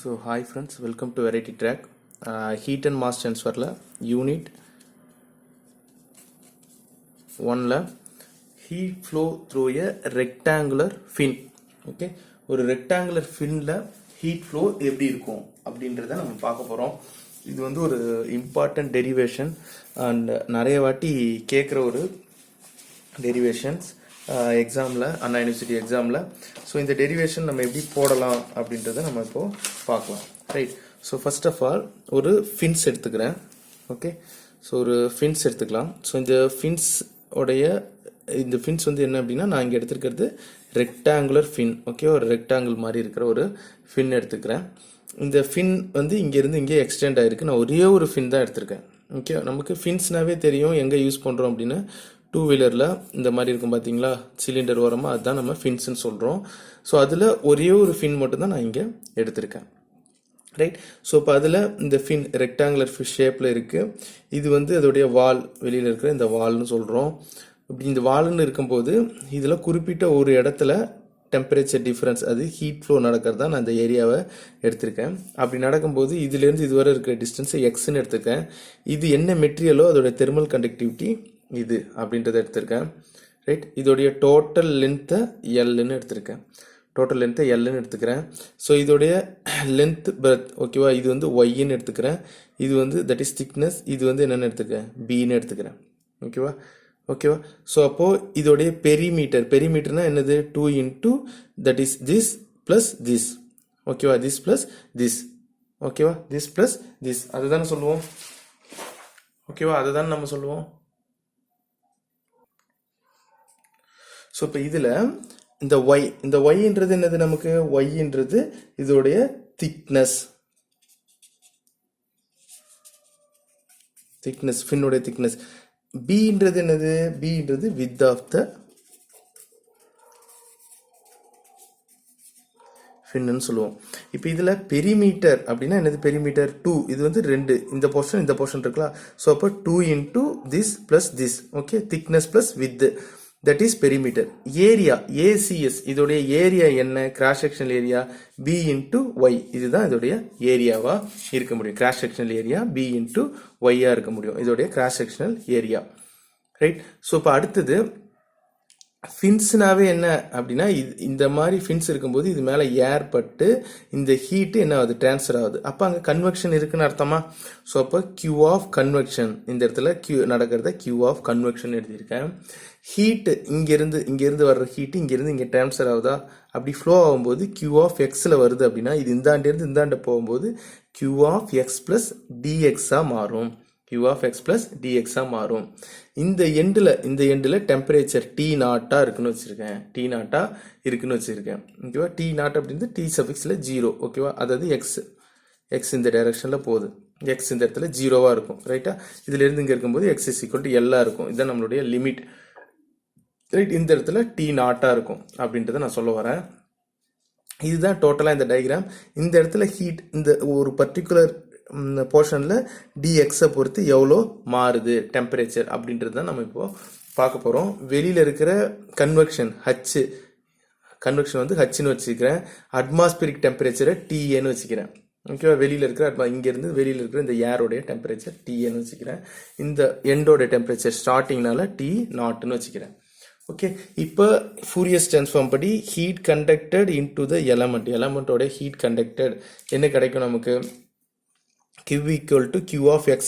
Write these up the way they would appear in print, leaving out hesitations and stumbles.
So hi friends, welcome to Variety Track. Heat and mass transfer la unit 1 la heat flow through a rectangular fin. Okay, ஒரு rectangular fin la heat flow எப்படி இருக்கும் அப்படின்றத நம்ம பார்க்க போறோம். இது வந்து ஒரு important derivation and நிறைய வாட்டி கேக்குற ஒரு derivations எக்ஸாமில் அண்ணா யூனிவர்சிட்டி எக்ஸாமில். ஸோ இந்த டெரிவேஷன் நம்ம எப்படி போடலாம் அப்படின்றத நம்ம இப்போ பார்க்கலாம். Right. So first of all ஒரு ஃபின்ஸ் எடுத்துக்கிறேன். ஓகே, ஸோ ஒரு ஃபின்ஸ் எடுத்துக்கலாம். ஸோ இந்த ஃபின்ஸ் வந்து என்ன அப்படின்னா, நான் இங்கே எடுத்துருக்கிறது ரெக்டாங்குலர் ஃபின். ஓகே, ஒரு ரெக்டாங்கிள் மாதிரி இருக்கிற ஒரு ஃபின் எடுத்துக்கிறேன். இந்த ஃபின் வந்து இங்கேருந்து இங்கே எக்ஸ்டெண்ட் ஆகிருக்கு. நான் ஒரே ஒரு ஃபின் தான் எடுத்திருக்கேன். ஓகே, நமக்கு ஃபின்ஸ்னாவே தெரியும் எங்கே யூஸ் பண்ணுறோம் அப்படின்னு. டூ வீலரில் இந்த மாதிரி இருக்கும் பார்த்தீங்களா, சிலிண்டர் ஓரமாக, அதுதான் நம்ம ஃபின்ஸ்ன்னு சொல்கிறோம். ஸோ அதில் ஒரே ஒரு ஃபின் மட்டும்தான் நான் இங்கே எடுத்திருக்கேன். ரைட். ஸோ இப்போ அதில் இந்த ஃபின் ரெக்டாங்குலர் ஷேப்பில் இருக்குது. இது வந்து அதோடைய வால், வெளியில் இருக்கிற இந்த வால்னு சொல்கிறோம். இப்படி இந்த வால்னு இருக்கும்போது இதில் குறிப்பிட்ட ஒரு இடத்துல டெம்பரேச்சர் டிஃப்ரென்ஸ், அது ஹீட் ஃப்ளோ நடக்கிறதா நான் இந்த ஏரியாவை எடுத்திருக்கேன். அப்படி நடக்கும்போது இதுலேருந்து இதுவரை இருக்கிற டிஸ்டன்ஸை எக்ஸ்ன்னு எடுத்திருக்கேன். இது என்ன மெட்டீரியலோ அதோட தெர்மல் கண்டக்டிவிட்டி இது அப்படின்றத எடுத்திருக்கேன். ரைட். இதோடைய டோட்டல் லென்த்தை எல்லுன்னு எடுத்திருக்கேன். டோட்டல் லென்த்தை எல்லுன்னு எடுத்துக்கிறேன். ஸோ இதோடைய லென்த் பிரெத், ஓகேவா, இது வந்து ஒய்ன்னு எடுத்துக்கிறேன். இது வந்து தட் இஸ் திக்னஸ், இது வந்து என்னென்னு எடுத்துக்கிறேன், பின்னு எடுத்துக்கிறேன். ஓகேவா. ஸோ அப்போது இதோடைய பெரிமீட்டர்னா என்னது, 2 into that is this plus this. ஓகேவா, திஸ் ப்ளஸ் திஸ். ஓகேவா, திஸ் ப்ளஸ் திஸ், அதுதானே சொல்லுவோம். ஓகேவா, அதுதானே நம்ம சொல்லுவோம். ஸோ இப்போ இதில் இந்த ஒய்ன்றது என்னது, நமக்கு ஒய்ன்றது இதோடைய திக்னஸ், ஃபின்னோடைய திக்னஸ். பின்றது என்னது, பின்றது வித் ஆஃப் த ஃபின்னு சொல்லுவோம். இப்போ இதில் பெரிமீட்டர் அப்படின்னா என்னது, பெரிமீட்டர் 2, இது வந்து 2, இந்த போர்ஷன் இருக்கலாம். ஸோ அப்போ 2 into this plus this. Okay, thickness plus width, that is perimeter. Area ACS, இதோடைய ஏரியா என்ன, cross sectional area B into y, இதுதான் இதோடைய ஏரியாவா இருக்க முடியும். Cross sectional area B into ஒய்யா இருக்க முடியும், இதோடைய cross sectional area. Right. So இப்போ அடுத்தது ஃபின்ஸ்னாவே என்ன அப்படின்னா, இந்த மாதிரி ஃபின்ஸ் இருக்கும்போது இது மேலே ஏர் பட்டு இந்த ஹீட்டு என்ன ஆகுது, டிரான்ஸ்ஃபர் ஆகுது. அப்போ அங்கே கன்வெக்ஷன் இருக்குன்னு அர்த்தமா. ஸோ அப்போ கியூ ஆஃப் கன்வெக்ஷன், இந்த இடத்துல நடக்கிறத கியூ ஆஃப் கன்வெக்ஷன் எழுதியிருக்கேன். ஹீட்டு இங்கேருந்து வர்ற ஹீட்டு இங்கேருந்து இங்கே டிரான்ஸ்ஃபர் ஆகுதா, அப்படி ஃப்ளோ ஆகும்போது கியூ ஆஃப் எக்ஸில் வருது அப்படின்னா, இது இந்தாண்டேருந்து இந்தாண்ட போகும்போது கியூ ஆஃப் எக்ஸ் பிளஸ் டிஎக்ஸாக மாறும். Q of x plus dx மாறும். இந்த எண்டில் டெம்பரேச்சர் T0 இருக்குன்னு வச்சிருக்கேன். ஓகேவா, T0 அப்படின்றது T சஃபிக்ஸில் 0. ஓகேவா, அதாவது எக்ஸ் இந்த டைரக்ஷனில் போகுது. எக்ஸ் இந்த இடத்துல 0வா இருக்கும். ரைட்டா, இதுல இருந்து இங்கே இருக்கும்போது x is equal to L இருக்கும். இதுதான் நம்மளுடைய லிமிட். ரைட். இந்த இடத்துல T0 இருக்கும் அப்படின்றத நான் சொல்ல வரேன். இதுதான் டோட்டலாக இந்த டயக்ராம். இந்த இடத்துல ஹீட் இந்த ஒரு பர்டிகுலர் போர்ஷனில் டிஎக்ஸை பொறுத்து எவ்வளோ மாறுது டெம்பரேச்சர் அப்படின்றது தான் நம்ம இப்போ பார்க்க போகிறோம். வெளியில் இருக்கிற கன்வெக்ஷன் வந்து ஹச்னு வச்சுக்கிறேன். அட்மாஸ்பியரிக் டெம்பரேச்சரை டிஏன்னு வச்சுக்கிறேன். ஓகேவா, வெளியில் இருக்கிற இங்கேருந்து வெளியில் இருக்கிற இந்த ஏரோடைய டெம்பரேச்சர் டிஏன்னு வச்சுக்கிறேன். இந்த எண்டோடைய டெம்பரேச்சர் ஸ்டார்டிங்னால T0ன்னு வச்சுக்கிறேன். ஓகே, இப்போ ஃபூரியர் ட்ரான்ஸ்ஃபார்ம் படி ஹீட் கண்டக்டட் இன்டு த எலமெண்டோட ஹீட் கண்டக்டட் என்ன கிடைக்கும் நமக்கு, Q equal to Q of x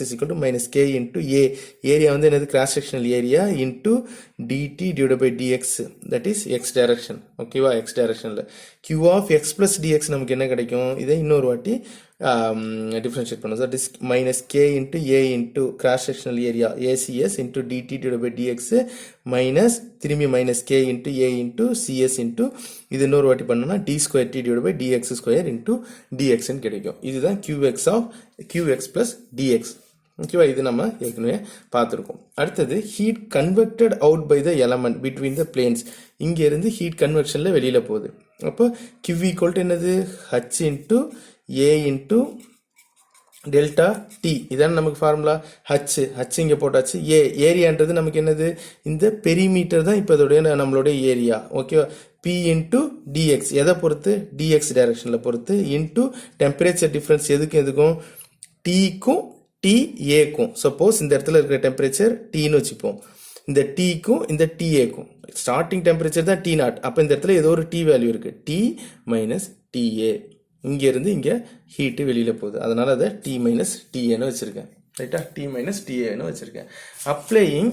is equal to minus K into A. Area வந்து என்னது, cross sectional area into dt divided by dx, that is x direction. ஓகேவா, x directionல Q of x plus dx நமக்கு என்ன கிடைக்கும், இதை இன்னொரு வாட்டி differentiate பண்ணும். that is minus K into A into cross sectional area ACS into dt divided by dx minus திரும்பி minus K into A into CS into இது இன்னொரு வாட்டி பண்ணோம்னா d square t divided by dx square into dx ன்னு கிடைக்கும். இதுதான் qx plus dx. ஓகேவா, இது நம்ம ஏற்கனவே பார்த்துருக்கோம். அடுத்தது heat convected out by the element between the planes. இங்கேருந்து ஹீட் கன்வெக்ஷனில் வெளியில் போகுது. அப்போ Q ஈக்குவல் டு என்னது, H into A into delta t இதான் நமக்கு ஃபார்முலா. ஹச் இங்கே போட்டாச்சு. ஏரியான்றது நமக்கு என்னது, இந்த பெரிமீட்டர் தான் இப்போ இதோடைய நம்மளுடைய ஏரியா. ஓகேவா. பி இன்டூ டிஎக்ஸ் எதை பொறுத்து, டிஎக்ஸ் டைரக்ஷனில் பொறுத்து, இன்டூ டெம்பரேச்சர் டிஃப்ரென்ஸ் எதுக்கும் டிக்கும் டிஏக்கும். சப்போஸ் இந்த இடத்துல இருக்கிற டெம்பரேச்சர் டீன்னு வச்சுப்போம், இந்த டீக்கும் இந்த டிஏக்கும் ஸ்டார்டிங் டெம்பரேச்சர் தான் டி நாட். அப்போ இந்த இடத்துல ஏதோ ஒரு டி வேல்யூ இருக்கு, டி மைனஸ் டிஏ. இங்கேருந்து இங்கே ஹீட்டு வெளியில் போகுது, அதனால் அதை டி மைனஸ் டிஏன்னு வச்சுருக்கேன். ரைட்டா, டி மைனஸ் டிஏன்னு வச்சுருக்கேன். Applying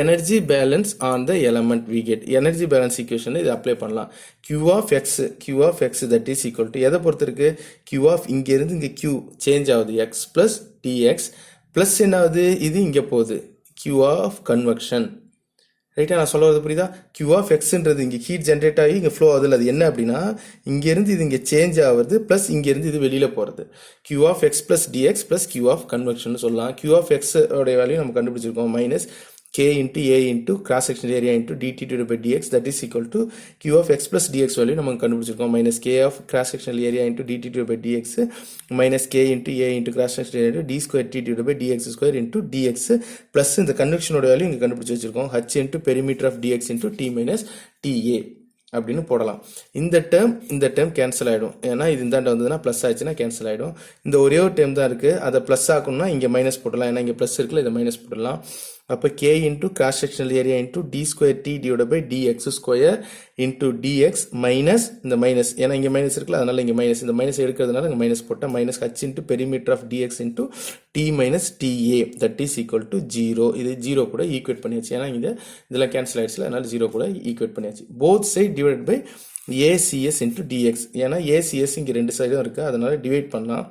energy balance on the element we get. Energy balance equation இது அப்ளை பண்ணலாம். Q of x that is equal to எதை பொறுத்து இருக்கு, Q of இங்கேருந்து இங்கே Q சேஞ்ச் ஆகுது, x plus dx ப்ளஸ் என்ன ஆகுது, இது இங்கே போகுது, Q of convection. ரைட்டா, நான் சொல்ல வரது புரியுதா. Q of xன்றது இங்கே ஹீட் ஜென்ரேட் ஆகி இங்கே ஃப்ளோ ஆகுது. அது என்ன அப்படின்னா, இங்கேருந்து இது இங்கே சேஞ்ச் ஆகுது ப்ளஸ் இங்கேருந்து இது வெளியில் போகிறது. Q of x plus dx plus Q of convection சொல்லலாம். Q of x உடைய வேல்யூ நம்ம கண்டுபிடிச்சிருக்கோம், minus k into a into cross sectional area into dt divided by dx that is equal to Q of x plus dx value நம்ம கண்டுபிடிச்சிருக்கோம், minus k of cross sectional area into dt divided by dx minus k into a into cross sectional area into d square t divided by dx square into dx plus இந்த convection ஓட value இங்க கண்டுபிடிச்சு வச்சிருக்கோம், h into perimeter of dx into t minus ta அப்படின்னு போடலாம். இந்த term cancel ஆகிடும், ஏன்னா இது இந்தாண்ட வந்ததுன்னா ப்ளஸ் ஆச்சுன்னா கேன்சல் ஆகிடும். இந்த ஒரே ஒரு டேர்ம் தான் இருக்குது, அதை ப்ளஸ் ஆகணும்னா இங்கே மைனஸ் போடலாம், ஏன்னா இங்கே ப்ளஸ் இருக்குல்ல, இதை மைனஸ் போடலாம். அப்போ k into cross sectional area into d square D divide by dx square into dx minus இந்த மைனஸ், ஏன்னா இங்கே மைனஸ் இருக்குல்ல, அதனால இங்கே மைனஸ், இந்த மைனஸ் எடுக்கிறதுனால இங்கே மைனஸ் போட்டால் minus h into perimeter of dx into D minus DA that is equal to 0. இது 0 கூட ஈக்குவேட் பண்ணியாச்சு, ஏன்னா இதெல்லாம் கேன்சல் ஆயிடுச்சுல, அதனால 0 கூட ஈக்குவேட் பண்ணியாச்சு. Both side divide by ACS into dx, ஏன்னா ACS இங்கே ரெண்டு சைடும் இருக்குது, அதனால டிவைட் பண்ணலாம்.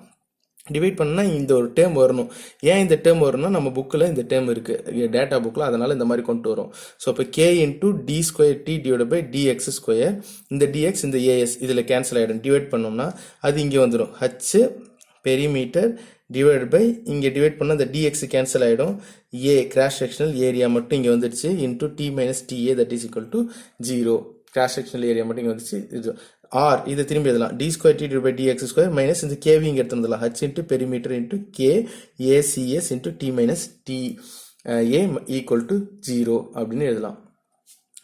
டிவைட் பண்ணால் இந்த ஒரு டேர்ம் வரணும். ஏன் இந்த டேர்ம் வரணும்னா, நம்ம புக்கில் இந்த டேர்ம் இருக்குது டேட்டா புக்கில், அதனால் இந்த மாதிரி கொண்டு வரும். ஸோ இப்போ k into d square D divide by dx square, இந்த டிஎக்ஸ் இந்த ஏஎஸ் இதில் கேன்சல் ஆகிடும். டிவைட் பண்ணோம்னா அது இங்கே வந்துடும், ஹச் பெரிமீட்டர் டிவைட் பை இங்கே டிவைட் பண்ணால் அந்த டிஎக்ஸ் கேன்சல் ஆகிடும், ஏ கிராஸ் செக்ஷனல் ஏரியா மட்டும் இங்கே வந்துடுச்சு into D minus DA that is equal to 0. Cross sectional area மட்டும் இங்கே வந்துச்சு. இது ஆர், இதை திரும்பி எழுதலாம், d square D divide by dx square minus இந்த கேவி இங்கே எடுத்து வந்துடலாம், h into perimeter into k a c s into t minus t a equal to 0 அப்படின்னு எழுதலாம்.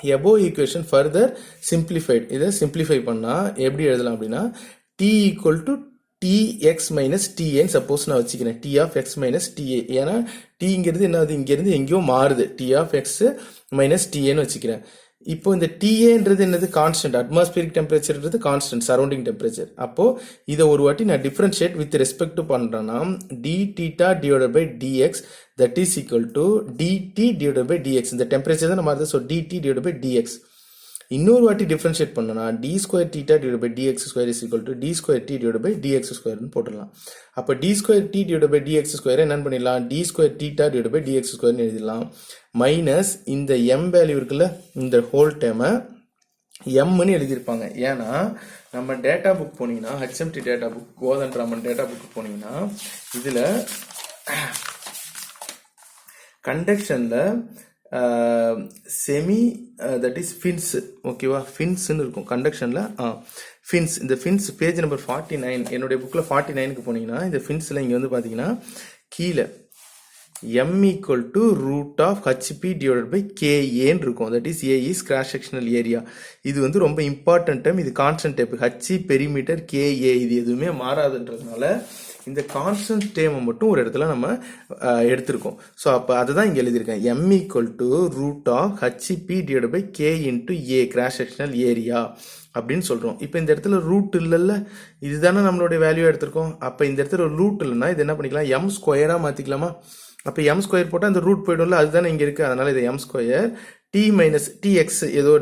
above equation further simplified, இதை சிம்பிளிஃபை பண்ணால் எப்படி எழுதலாம் அப்படின்னா, t equal to tx minus டிஏன்னு சப்போஸ் நான் வச்சுக்கிறேன், t of x minus t a, ஏன்னா டீங்கிறது என்னது இங்கேருந்து எங்கேயோ மாறுது, t ஆஃப் எக்ஸ் மைனஸ் டிஏன்னு வச்சுக்கிறேன். இப்போ இந்த டிஏன்றது என்னது, கான்ஸ்டன்ட், அட்மாஸ்பியரிக் டெம்பரேச்சர்ன்றது கான்ஸ்டன்ட், சரௌண்டிங் டெம்பரேச்சர். அப்போ இதை ஒரு வாட்டி நான் டிஃபரன்ஷியேட் வித் ரெஸ்பெக்ட் பண்றேன்னா, d theta divided by d x that is equal to d t divided by d x, இந்த டெம்பரேச்சர் தான் நம்ம, so d t divided by d x. இன்னொரு வாட்டி டிஃபரன்ஷியேட் பண்ணனா, d square theta divide by dx square is equal to d square D divide by dx ஸ்கொயர்னு போட்டுடலாம். அப்போ d square D divide by dx square என்ன பண்ணிடலாம், d square theta divide by dx ஸ்கொயர்னு எழுதிடலாம். மைனஸ் இந்த M value இருக்குல்ல, இந்த ஹோல் டேமை எம்னு எழுதியிருப்பாங்க. ஏன்னா நம்ம டேட்டா புக் போனீங்கன்னா, HMT data book, Kothandaraman data book போனீங்கன்னா, இதில் கண்டக்ஷனில் செமி தட் இஸ் ஃபின்ஸ், ஓகேவா, ஃபின்ஸ்ன்னு இருக்கும் கண்டக்ஷனில். ஃபின்ஸ், இந்த ஃபின்ஸ் பேஜ் நம்பர் 49 என்னுடைய புக்கில் 49க்கு போனீங்கன்னா, இந்த ஃபின்ஸில் இங்கே வந்து பார்த்தீங்கன்னா கீழே m equal to root of hp divided by KAன்னு இருக்கும், that is A is cross sectional area. இது வந்து ரொம்ப இம்பார்ட்டன்ட் டைம், இது constant type, h perimeter KA இது எதுவுமே மாறாதுன்றதுனால இந்த கான்ஸ்டன்ட் டேமை மட்டும் ஒரு இடத்துல நம்ம எடுத்திருக்கோம். ஸோ அப்போ அதுதான் இங்கே எழுதியிருக்கேன், m equal to root of hp divided by K into A cross sectional area அப்படின்னு சொல்கிறோம். இப்போ இந்த இடத்துல ரூட் இல்லைல்ல, இதுதானே நம்மளுடைய வேல்யூ எடுத்திருக்கோம். அப்போ இந்த இடத்துல ரூட் இல்லைன்னா இது என்ன பண்ணிக்கலாம், m ஸ்கொயராக மாற்றிக்கலாமா. அப்போ m ஸ்கொயர் போட்டால் அந்த ரூட் போய்டும்ல, அதுதானே இங்கே இருக்குது, அதனால் இதை m square T minus dx ஏதோ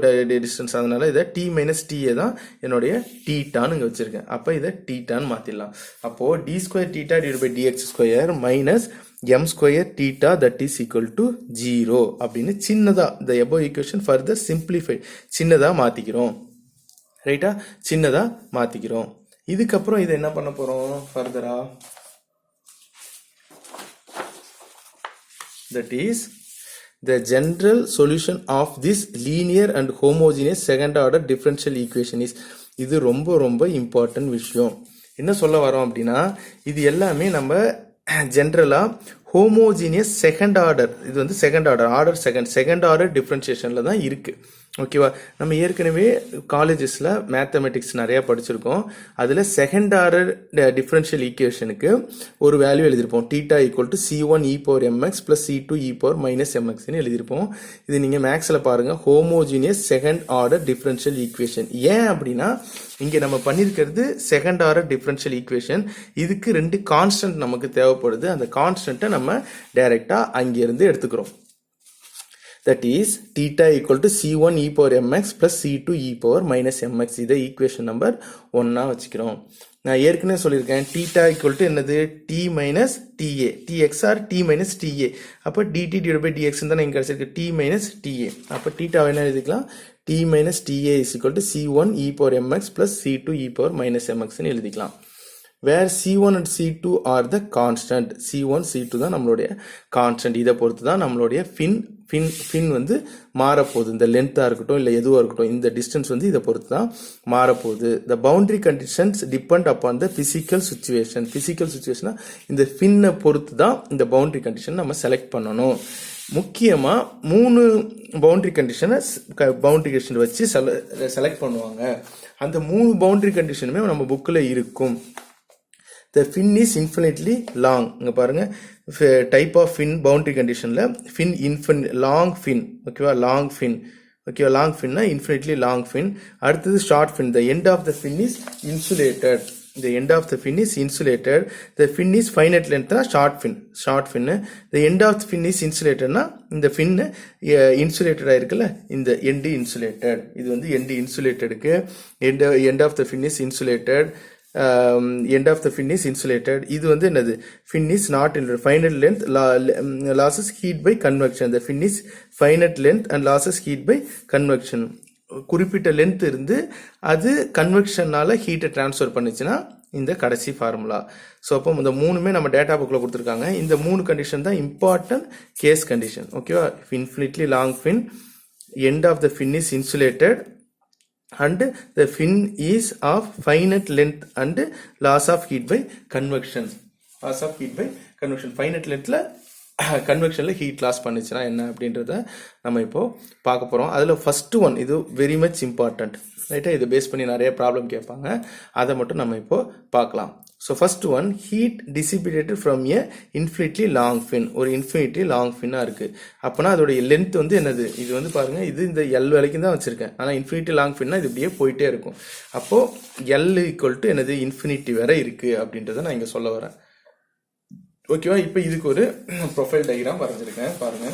டிஸ்டன்ஸ், அதனால இதை டி மைனஸ் டிஏ தான் என்னுடைய டீட்டான்னு இங்கே வச்சிருக்கேன். அப்போ இதை டீட்டான்னு மாற்றிடலாம். அப்போது d square theta divide by dx square minus m square theta that is equal to 0 அப்படின்னு சின்னதாக இந்த எபோவ் ஈக்குவேஷன் ஃபர்தர் சிம்பிளிஃபை சின்னதாக மாற்றிக்கிறோம். ரைட்டா, சின்னதாக மாற்றிக்கிறோம். இதுக்கப்புறம் இதை என்ன பண்ண போகிறோம் ஃபர்தரா, that is the general solution of this linear and homogeneous second order differential equation is, இது ரொம்ப ரொம்ப இம்பார்ட்டன்ட் விஷயம். என்ன சொல்ல வரோம் அப்படின்னா இது எல்லாமே நம்ம ஜென்ரலாக ஹோமோஜீனியஸ் செகண்ட் ஆர்டர், இது வந்து செகண்ட் ஆர்டர் செகண்ட் ஆர்டர் டிஃப்ரென்ஷியேஷனில் தான் இருக்குது. ஓகேவா, நம்ம ஏற்கனவே காலேஜஸில் மேத்தமெட்டிக்ஸ் நிறையா படிச்சிருக்கோம். அதில் செகண்ட் ஆர்டர் டிஃப்ரென்ஷியல் ஈக்குவேஷனுக்கு ஒரு வேல்யூ எழுதியிருப்போம், theta equal to C1 e power mx plus C2 e power minus mxன்னு எழுதியிருப்போம். இது நீங்கள் மேக்ஸில் பாருங்கள், homogeneous second order differential equation. ஏன் அப்படின்னா இங்கே நம்ம பண்ணியிருக்கிறது செகண்ட் ஆர்டர் டிஃப்ரென்ஷியல் ஈக்குவேஷன். இதுக்கு 2 கான்ஸ்டன்ட் நமக்கு தேவைப்படுது. அந்த கான்ஸ்டன்ட்டை நம்ம டைரெக்டாக அங்கேருந்து எடுத்துக்கிறோம். That is theta equal to C1 e power mx plus C2 e power minus mx. இதை ஈக்குவேஷன் நம்பர் 1 வச்சுக்கிறோம். நான் ஏற்கனவே சொல்லியிருக்கேன் theta equal to என்னது t minus ta, tx or t minus ta. அப்போ dt divided by dx தான் இங்கே கிடைச்சிருக்கு, t minus ta. அப்போ theta என்ன எழுதிக்கலாம், t minus ta is equal to C1 e power mx plus C2 e power minus mx ன்னு எழுதிக்கலாம். where C1 and C2 are the constant. C1 C2 தான் நம்மளுடைய கான்ஸ்டன்ட். இதை பொறுத்து தான் நம்மளுடைய ஃபின் வந்து மாறப்போகுது. இந்த லென்த்தாக இருக்கட்டும் இல்லை எதுவாக இருக்கட்டும், இந்த டிஸ்டன்ஸ் வந்து இதை பொறுத்து தான் மாறப்போகுது. The boundary conditions depend upon the physical situation. Physical சுச்சுவேஷனாக இந்த ஃபின்னை பொறுத்து தான் இந்த பவுண்டரி கண்டிஷன் நம்ம செலக்ட் பண்ணணும். முக்கியமாக 3 பவுண்டரி கண்டிஷனை வச்சு செலக்ட் பண்ணுவாங்க. அந்த 3 பவுண்டரி கண்டிஷனுமே நம்ம புக்கில் இருக்கும். The fin is infinitely long. இங்க பாருங்க, டைப் ஆஃப் fin பவுண்டரி கண்டிஷன்ல fin long fin. ஓகேவா, லாங் ஃபின். ஓகேவா, லாங் ஃபின்னா இன்ஃபினிட்லி லாங் ஃபின். அடுத்தது short fin. The end of the fin is insulated. The end of the fin is insulated. The fin is finite length. Short fin. The end of the fin is insulated. இந்த fin insulated ஆயிருக்குல்ல, இந்த end insulated. இது வந்து end insulatedக்கு end of the fin is insulated. End of the fin is insulated. இது வந்து என்னது, fin is not in finite length losses heat by convection. The fin is finite length and losses heat by convection. குறிப்பிட்ட length இருந்து அது கன்வெக்ஷனால ஹீட்டை transfer பண்ணிச்சுன்னா இந்த கடைசி formula. So அப்போ இந்த 3மே நம்ம டேட்டா புக்கில் கொடுத்துருக்காங்க. இந்த 3 கண்டிஷன் தான் இம்பார்ட்டன்ட் கேஸ் கண்டிஷன். ஓகேவா, infinitely long fin, end of the fin is insulated, and the fin is of finite length and loss of heat by convection. finite lengthல கன்வெக்ஷன்ல ஹீட் லாஸ் பண்ணிச்சுன்னா என்ன அப்படின்றத நம்ம இப்போ பார்க்க போறோம். அதுல ஃபர்ஸ்ட் ஒன், இது வெரி மச் இம்பார்ட்டன்ட். ரைட்டா, இதை பேஸ் பண்ணி நிறைய ப்ராப்ளம் கேட்பாங்க. அதை மட்டும் நம்ம இப்போ பார்க்கலாம். So first one, heat dissipated from a infinitely long fin. ஒரு இன்ஃபினிட்லி லாங் ஃபின்னாக இருக்குது. அப்போனா அதோடைய லென்த் வந்து என்னது, இது வந்து பாருங்க, இது இந்த எல் வரைக்கும் தான் வச்சிருக்கேன். ஆனால் இன்ஃபினிட்டி லாங் ஃபின்னா இது இப்படியே போயிட்டே இருக்கும். அப்போது எல் ஈக்குவல் டு என்னது, இன்ஃபினிட்டி வரை இருக்குது அப்படின்றத நான் இங்கே சொல்ல வரேன். ஓகேவா, இப்போ இதுக்கு ஒரு ப்ரொஃபைல் டயக்ராம் வரைஞ்சிருக்கேன் பாருங்க.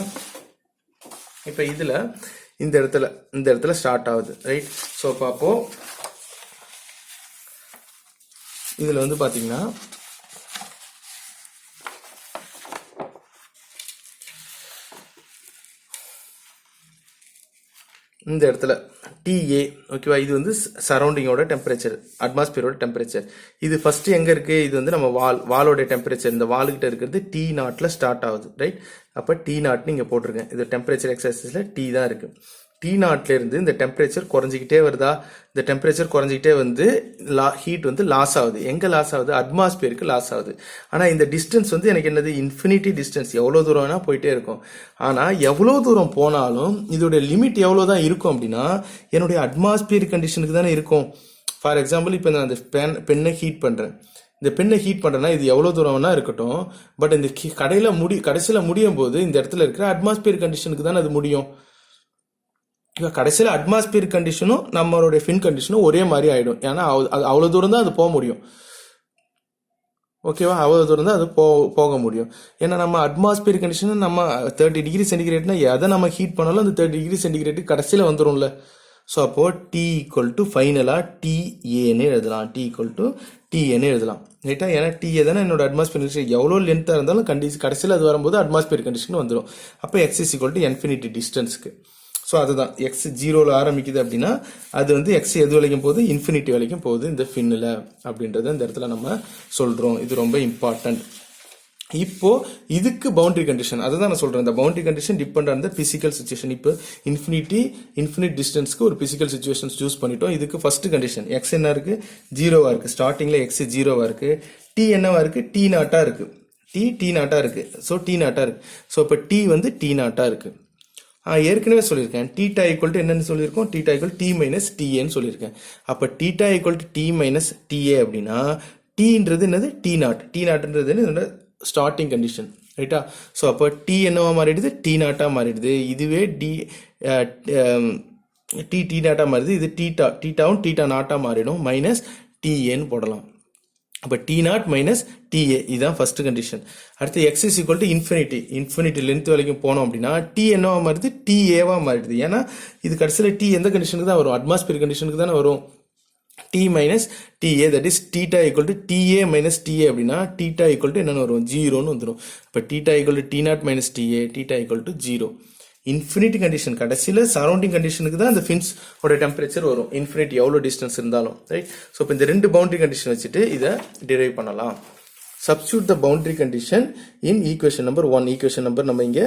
இப்போ இதில் இந்த இடத்துல ஸ்டார்ட் ஆகுது. ரைட், ஸோ அப்போ இதில் வந்து பார்த்தீங்கன்னா இந்த இடத்துல TA. ஓகேவா, இது வந்து சரௌண்டிங்கோட டெம்பரேச்சர், அட்மாஸ்பியரோட டெம்பரேச்சர். இது ஃபர்ஸ்ட் எங்கே இருக்குது, இது வந்து நம்ம வாலோட டெம்பரேச்சர். இந்த வால்கிட்ட இருக்கிறது T0ல ஸ்டார்ட் ஆகுது. ரைட், அப்போ T0ன்னு இங்கே போட்டிருக்கேன். இது டெம்பரேச்சர் எக்ஸசைஸில் T தான் இருக்குது. T0ல இருந்து இந்த டெம்பரேச்சர் குறைஞ்சிக்கிட்டே வருதா, இந்த டெம்பரேச்சர் குறைஞ்சிக்கிட்டே வந்து ஹீட் வந்து லாஸ் ஆகுது. எங்கே லாஸ் ஆகுது, அட்மாஸ்பியருக்கு லாஸ் ஆகுது. ஆனால் இந்த டிஸ்டன்ஸ் வந்து எனக்கு என்னது, இன்ஃபினிட்டி டிஸ்டன்ஸ். எவ்வளோ தூரம் வேணால் போயிட்டே இருக்கும். ஆனால் எவ்வளோ தூரம் போனாலும் இதோடைய லிமிட் எவ்வளோ தான் இருக்கும் அப்படின்னா, என்னுடைய அட்மாஸ்பியர் கண்டிஷனுக்கு தானே இருக்கும். ஃபார் எக்ஸாம்பிள், இப்போ நான் அந்த பெண்ணை ஹீட் பண்ணுறேன். இந்த பெண்ணை ஹீட் பண்ணுறேன்னா இது எவ்வளோ தூரம் வேணா இருக்கட்டும். பட் இந்த கடைசியில் முடியும் போது இந்த இடத்துல இருக்கிற அட்மாஸ்பியர் கண்டிஷனுக்கு தானே அது முடியும். கடைசியில் அட்மாஸ்பியர் கண்டிஷனும் நம்மளுடைய ஃபின் கண்டிஷனும் ஒரே மாதிரி ஆகிடும். ஏன்னா அவ்வளோ தூரம் தான் அது போக முடியும். ஓகேவா, அவ்வளோ தூரம் தான் அது போக முடியும். ஏன்னா நம்ம அட்மாஸ்பியர் கண்டிஷன் நம்ம 30 டிகிரி சென்டிகிரேட்னா எதை நம்ம ஹீட் பண்ணாலும் அந்த 30 டிகிரி சென்டிகிரேட்டு கடைசியில் வந்துடும்ல. ஸோ அப்போது T ஈக்குவல் டு ஃபைனலாக TAன்னு எழுதலாம். T ஈக்குவல் டு TAன்னு எழுதலாம். ரைட்டா, ஏன்னா TA தானே என்னோட அட்மாஸ்பியர் கண்டிஷன். எவ்வளோ லென்த்தாக இருந்தாலும் கடைசியில் அது வரும்போது அட்மாஸ்பியர் கண்டிஷன் வந்துடும். அப்போ X is equal to infinity டிஸ்டன்ஸ்க்கு. ஸோ அதுதான் எக்ஸ் 0ல் ஆரம்பிக்குது அப்படின்னா அது வந்து எக்ஸ் எது வரைக்கும் போகுது, இன்ஃபினிட்டி வரைக்கும் போகுது இந்த ஃபின்னில் அப்படின்றத இந்த இடத்துல நம்ம சொல்கிறோம். இது ரொம்ப இம்பார்ட்டன்ட். இப்போ இதுக்கு பவுண்டரி கண்டிஷன் அதுதான் நான் சொல்றேன். இந்த boundary condition depend on the physical situation. இப்போ இன்ஃபினிட் டிஸ்டன்ஸ்க்கு ஒரு பிசிக்கல் சிச்சுவேஷன் சூஸ் பண்ணிட்டோம். இதுக்கு ஃபர்ஸ்ட் கண்டிஷன் எக்ஸ் என்ன இருக்கு, ஜீரோவா இருக்கு. ஸ்டார்டிங்ல எக்ஸ் ஜீரோவா இருக்கு. டி என்னவா இருக்கு, டி நாட்டா இருக்கு. டி நாட்டா இருக்கு. ஸோ டி நாட்டா இருக்கு. ஸோ இப்போ டி வந்து டி நாட்டா இருக்கு. ஏற்கனவே சொல்லியிருக்கேன் தீட்டா ஈக்குவல் டு என்னன்னு சொல்லியிருக்கோம், தீட்டா ஈக்குவல் டி மைனஸ் டிஏன்னு சொல்லியிருக்கேன். அப்போ theta equal to T minus TA அப்படின்னா டீன்றது என்னது, டி நாட்ன்றது என்னது ஸ்டார்டிங் கண்டிஷன், ரைட்டா? ஸோ அப்போ டி என்னவா மாறிடுது, டி நாட்டா மாறிடுது. இதுவே டி நாட்டா மாறிடுது. இது டீட்டாவும் டீட்டா நாட்டா மாறிடும். மைனஸ் டிஏன்னு போடலாம். அப்போ டி நாட் மைனஸ் டிஏ இதுதான் ஃபர்ஸ்ட் கண்டிஷன். அடுத்து X is equal to infinity length வரைக்கும் போனோம் அப்படின்னா டி என்னவா மாறுது, டிஏவா மாறிடுது. ஏன்னா இது கடைசியில் டி எந்த கண்டிஷனுக்கு தான் வரும், அட்மாஸ்பியர் கண்டிஷனுக்கு தானே வரும். T minus DA that is theta equal to TA minus TA அப்படின்னா தீட்டா ஈக்குவல் டு என்னென்னு வரும், ஜீரோன்னு வந்துடும். இப்போ theta equal to T naught minus TA, theta equal to zero. Infinity condition கடைசியில் சரௌண்டிங் கண்டிஷனுக்கு தான் அந்த ஃபின்ஸ் ஓட டெம்பரேச்சர் வரும், இன்ஃபினிட்டி எவ்வளோ டிஸ்டன்ஸ் இருந்தாலும், ரைட்? ஸோ இப்போ இந்த ரெண்டு பவுண்டரி கண்டிஷன் வச்சுட்டு இதை டிரைவ் பண்ணலாம். Substitute the boundary condition in equation number 1. Equation number நம்ம இங்க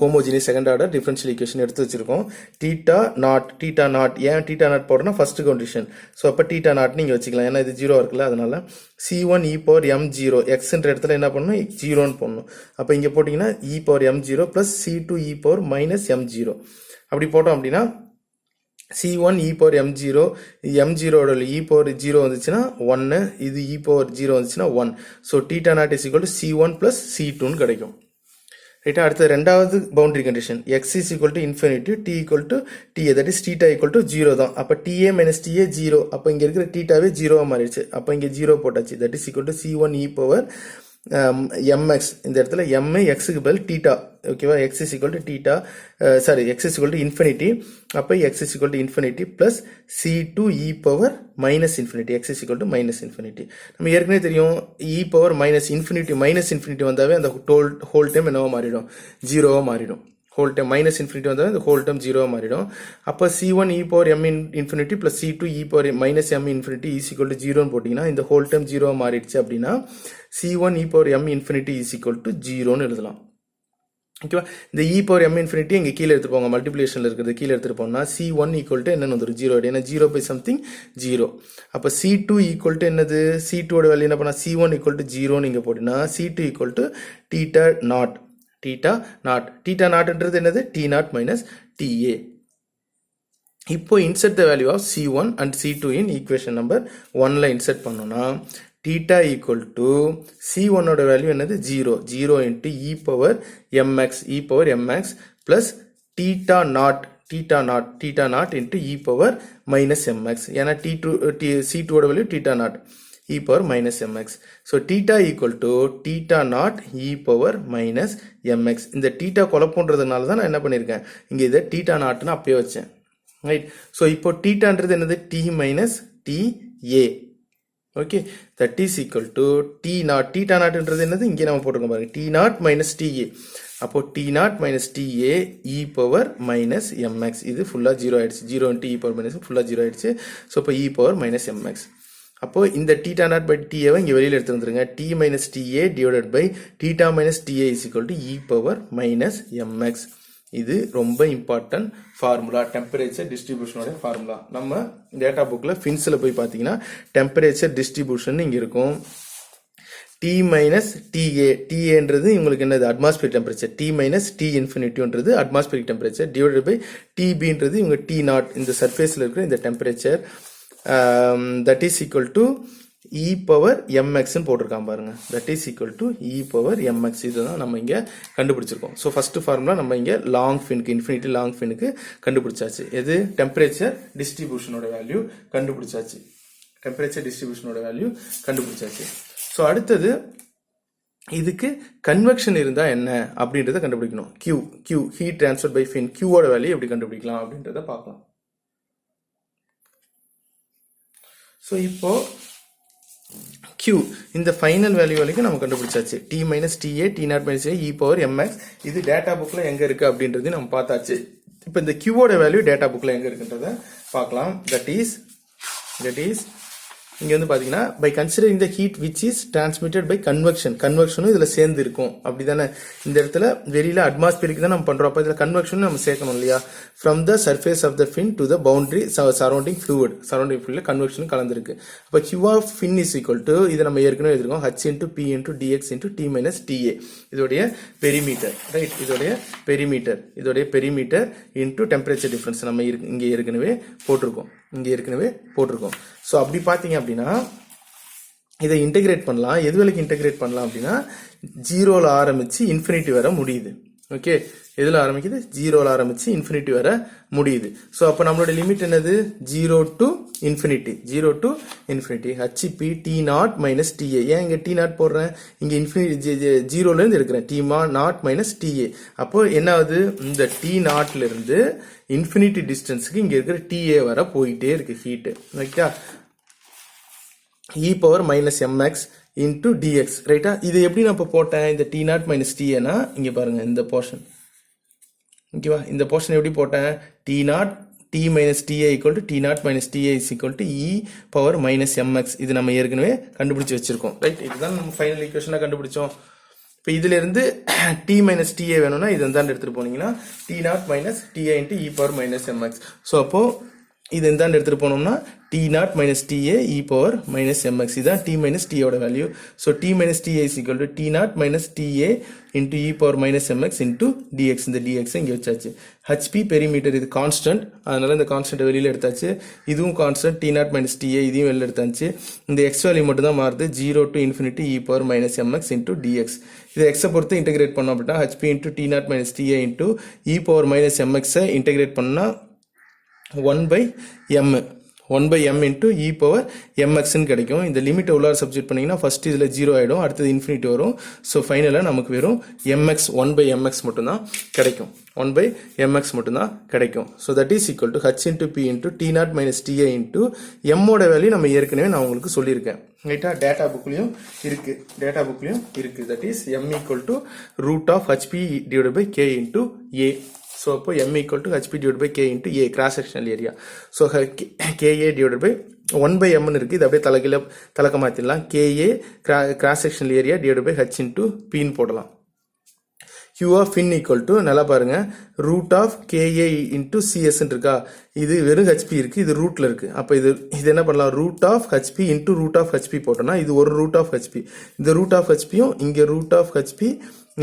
homogeneous second order differential equation எடுத்து வச்சிருக்கோம். theta naught ஏன் theta naught போடுறோம்னா first condition. So அப்போ theta naught நீங்க வச்சுக்கலாம், ஏன்னா இது ஜீரோ இருக்குல்ல, அதனால c1 e power m0 xன்ற இடத்துல என்ன பண்ணணும், ஜீரோன்னு போடணும். அப்போ இங்க போட்டீங்கன்னா e power m0 plus c2 e power minus m0 அப்படி போட்டோம் அப்படின்னா c1 e power m0 m0 e power 0 வந்துச்சுன்னா 1, இது e power 0 வந்துச்சுன்னா 1. So theta naught is equal to c1 plus c2ன்னு கிடைக்கும், ரைட்டா? அடுத்த ரெண்டாவது boundary condition x is equal to infinity, t equal to ta, that is theta equal to 0 தான். அப்போ ta minus ta 0, அப்போ இங்க இருக்கிற தீட்டாவே ஜீரோவா மாறிடுச்சு. அப்போ இங்க ஜீரோ போட்டாச்சு, that is equal to c1 e power mx. இந்த இடத்துல m xக்கு பதில் தீட்டா, ஓகேவா? x is equal to theta, x is equal to infinity. அப்போ x is equal to infinity plus c2 e power minus infinity, x is equal to minus infinity. நம்ம ஏற்கனவே தெரியும் e power minus infinity வந்தாவே அந்த whole time என்னவா மாறிடும், ஜீரோவா மாறிடும். ஹோல் டைம் மைனஸ் இன்ஃபினிட்டி வந்தால் இந்த ஹோல் டைம் ஜீரோவா மாறிடும். அப்போ c1 e power m infinity plus c2 e power minus m infinity is equal to 0ன்னு போட்டிங்கன்னா இந்த ஹோல் டைம் ஜீரோவா மாறிடுச்சு அப்படின்னா c1 e power m infinity is equal to 0ன்னு எழுதலாம், ஓகேவா? இந்த e power m infinity இங்கே கீழே எடுத்துட்டு போங்க, மல்டிப்ளிகேஷனில் இருக்கிறது கீழே எடுத்துட்டு போனா c1 ஈக்குவல் டு என்னன்னு வந்துடும், 0. ஏன்னா 0 by something 0. அப்போ c2 ஈக்குவல் டு என்னது, c2 ஓட வேல்யூ என்ன பண்ணா, c1 ஈக்குவல் டு 0ன்னு இங்கே போட்டினா c2 ஈக்குவல் டு theta நாட்ன்றது என்னது, t நாட் மைனஸ் ta. இப்போ insert the value of c1 and c2 in equation number 1ல insert பண்ணோம்னா theta equal to c1 ஓட வேல்யூ என்னது, 0 into e power mx plus theta naught into e power minus mx. ஏன்னா c2 ஓட value theta naught e power minus mx. So theta equal to theta naught e power minus mx. இந்த theta குழப்பம்ன்றதுனால தான் நான் என்ன பண்ணியிருக்கேன், இங்கே இதை theta naughtன்னு அப்பயே வச்சேன், ரைட்? ஸோ இப்போ thetaன்றது என்னது, t minus ta, okay? that is equal to t naught. theta naughtன்றது என்னது, இங்கே நம்ம போட்டுருக்கோம் பாருங்க, t naught minus ta. அப்போ t naught minus ta e power minus mx. இது ஃபுல்லாக ஜீரோ ஆயிடுச்சு, 0 into e power minus ஃபுல்லாக ஜீரோ ஆயிடுச்சு. ஸோ இப்போ e power minus mx. அப்போ இந்த theta naught by ta இங்கே வெளியில் எடுத்து வந்துருங்க, t minus ta divided by theta minus ta is equal to e power minus mx. இது ரொம்ப இம்பார்ட்டன்ட் ஃபார்முலா, டெம்பரேச்சர் டிஸ்ட்ரிபியூஷனோட ஃபார்முலா. நம்ம டேட்டா புக்கில் ஃபின்ஸில் போய் பார்த்தீங்கன்னா டெம்பரேச்சர் டிஸ்ட்ரிபியூஷன் இங்கே இருக்கும். T minus TA, TA உங்களுக்கு என்னது, atmospheric temperature. T minus T infinity atmospheric temperature divided by TB இவங்க T நாட், இந்த சர்ஃபேஸில் இருக்கிற இந்த temperature. That is equal to e power mx ன்னு போட்டிருக்கான் பாருங்க, that is equal to e power mx. இதுதான் நம்ம இங்க கண்டுபிடிச்சிருக்கோம். ஸோ ஃபர்ஸ்ட் ஃபார்முலா நம்ம இங்க லாங் ஃபின்க்கு, இன்ஃபினிட்டி லாங் ஃபின்க்கு கண்டுபிடிச்சாச்சு. எது, டெம்பரேச்சர் டிஸ்ட்ரிபியூஷனோட வேல்யூ கண்டுபிடிச்சாச்சு, ஸோ அடுத்தது இதுக்கு கன்வெக்ஷன் இருந்தா என்ன அப்படின்றத கண்டுபிடிக்கணும். Q heat transfer by fin, Qவோட வேல்யூ எப்படி கண்டுபிடிக்கலாம் அப்படின்றத பார்க்கலாம். ஸோ இப்போ Q இந்த ஃபைனல் வேல்யூ வரைக்கும் நம்ம கண்டுபிடிச்சாச்சு. T minus TA, T naught minus A, e power mx. இது டேட்டா புக்ல எங்க இருக்கு அப்படின்றது நம்ம பார்த்தாச்சு. இப்போ இந்த Qவோட வேல்யூ டேட்டா புக்ல எங்க இருக்குன்றத பார்க்கலாம். that is இங்கே வந்து பார்த்தீங்கன்னா by considering the heat which is transmitted by convection, கன்வெக்ஷனும் இதில் சேர்ந்து இருக்கும் அப்படி தானே. இந்த இடத்துல வெளியில் அட்மாஸ்பியருக்கு தான் நம்ம பண்ணுறோம், அப்போ இதில் கன்வெக்ஷனும் நம்ம சேர்க்கணும் இல்லையா. From the surface of the fin to the boundary surrounding fluid, surrounding fluid கன்வெக்ஷனும் கலந்துருக்கு. அப்போ Q of fin is equal to, இதை நம்ம ஏற்கனவே எழுதிருக்கோம், H into P into dx into T minus TA, இதோடைய பெரிமீட்டர் ரைட், இதோடைய பெரிமீட்டர் இன்ட்டு டெம்பரேச்சர் டிஃபரன்ஸ் நம்ம இங்கே ஏற்கனவே போட்டிருக்கோம். ஸோ அப்படி பார்த்தீங்க அப்படின்னா இதை இன்டெகிரேட் பண்ணலாம். எது வரைக்கும் இன்டெகிரேட் பண்ணலாம் அப்படின்னா 0ல் ஆரம்பிச்சு இன்ஃபினிட்டி வர முடியுது. ஓகே, எதில் ஆரம்பிக்குது? 0ல் ஆரம்பிச்சு இன்ஃபினிட்டி வர முடியுது. ஸோ அப்போ நம்மளோட லிமிட் என்னது? 0 to infinity HP T0 minus TA. ஏன் இங்கே T0 போடுறேன்? இங்கே இன்ஃபினிட்டி 0லேருந்து எடுக்கிறேன், T0 minus TA. அப்போ என்ன ஆகுது? இந்த T0லேருந்து இன்ஃபினிட்டி டிஸ்டன்ஸுக்கு இங்கே இருக்கிற TA வர போயிட்டே இருக்கு ஹீட்டு. ரைட்டா, e power minus mx into dx ரைட்டா. இது எப்படி நான் இப்போ போட்டேன்? இந்த T0 minus TA இங்கே பாருங்க, இந்த போர்ஷன் ஓகேவா, இந்த போர்ஷன் எப்படி போட்டேன்? T minus TA equal to T0 minus TA is equal to e power minus mx. இது நம்ம ஏற்கனவே கண்டுபிடிச்சு வச்சிருக்கோம் ரைட். இதுதான் நம்ம ஃபைனல் ஈக்குவேஷனாக கண்டுபிடிச்சோம். இப்போ இதுல இருந்து T minus TA வேணும்னா இது எந்தாண்டு எடுத்துட்டு போனீங்கன்னா T0 minus TA into e power minus mx. So அப்போ இது எந்தாண்டு எடுத்துட்டு போனோம்னா T0 minus TA e power minus mx. இதுதான் T minus TA ஓட value. So T minus TA is equal to T0 minus TA into e power minus mx into dx. இந்த dx இங்கே வச்சாச்சு. HP perimeter இது constant, அதனால இந்த constant வெளியில் எடுத்தாச்சு. இதுவும் கான்ஸ்டன்ட், T0 minus TA இதையும் வெளியில் எடுத்தாச்சு. இந்த x வேல்யூ மட்டும் தான் மாறுது, 0 to infinity e power minus mx into dx. இதை x பொறுத்து இன்டெகிரேட் பண்ணோம் அப்படின்னா HP into T0 minus TA into e power minus mx integrate பண்ணா 1 by m into e power mx கிடைக்கும். இந்த லிமிட்டை உள்ளார சப்ஸ்டிட் பண்ணீங்கன்னா ஃபர்ஸ்ட் இதில் 0 ஆகிடும், அடுத்தது இன்ஃபினிட்டி வரும். ஸோ ஃபைனலாக நமக்கு வெறும் mx 1 by mx மட்டும்தான் கிடைக்கும், 1 by mx மட்டும்தான் கிடைக்கும். So that is equal to h into p into T0 minus TA into mோட வேல்யூ நம்ம ஏற்கனவே நான் உங்களுக்கு சொல்லியிருக்கேன் ரைட்டா. டேட்டா புக்லையும் இருக்கு. That is m equal to root of hp divided by k into a. So, m equal to hp divided by k into a, cross sectional area. So, ka divided by 1 by m இருக்கு, இது அப்படியே தலக்க மாத்திடலாம். ka cross sectional area divided by h into p போடலாம். Q of fin equal to, நல்லா பாருங்க, root of ka into cs இருக்கா, இது வெறும் hp இருக்கு, இது ரூட்ல இருக்கு. அப்ப இது என்ன பண்ணலாம்? root of hp into root of hp போட்டோம்னா இது ஒரு root of hp, இந்த root of hpயும் இங்க root of hp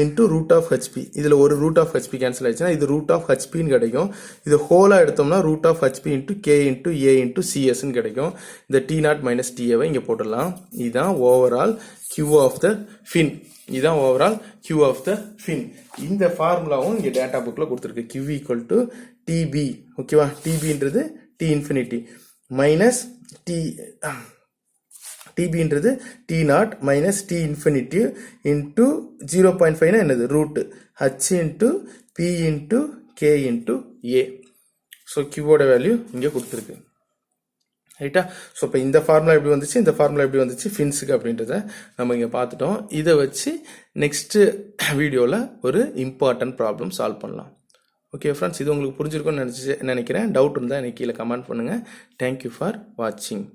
into root of hp, இதுல ஒரு root of hp கேன்சல் ஆயிடுச்சுன்னா இது root of hp ன்னு கிடைக்கும். இது ஹோலா எடுத்தோம்னா root of hp into k into a into cs ன்னு கிடைக்கும். இந்த T0 minus TA வை இங்க போட்டுடலாம். இதுதான் overall Q of the fin. இதுதான் overall Q of the fin. இந்த ஃபார்முலாவும் இங்க டேட்டா புக்ல கொடுத்திருக்கு. Q equal to TB. ஓகேவா, TBன்றது T infinity minus TBன்றது T0 minus T infinity into 0.5 னா என்னது? Root h into p into k into a. So Qவோட value இங்கே கொடுத்துருக்கு ரைட்டா. ஸோ இப்போ இந்த ஃபார்முலா எப்படி வந்துச்சு, இந்த ஃபார்முலா எப்படி வந்துச்சு ஃபின்ஸுக்கு அப்படின்றத நம்ம இங்கே பார்த்துட்டோம். இதை வச்சு நெக்ஸ்ட் வீடியோவில் ஒரு இம்பார்ட்டன்ட் ப்ராப்ளம் சால்வ் பண்ணலாம். ஓகே ஃப்ரெண்ட்ஸ், இது உங்களுக்கு புரிஞ்சிருக்கும்னு நினைக்கிறேன். டவுட் இருந்தால் எனக்கு கீழே கமெண்ட் பண்ணுங்கள். தேங்க்யூ ஃபார் வாட்சிங்.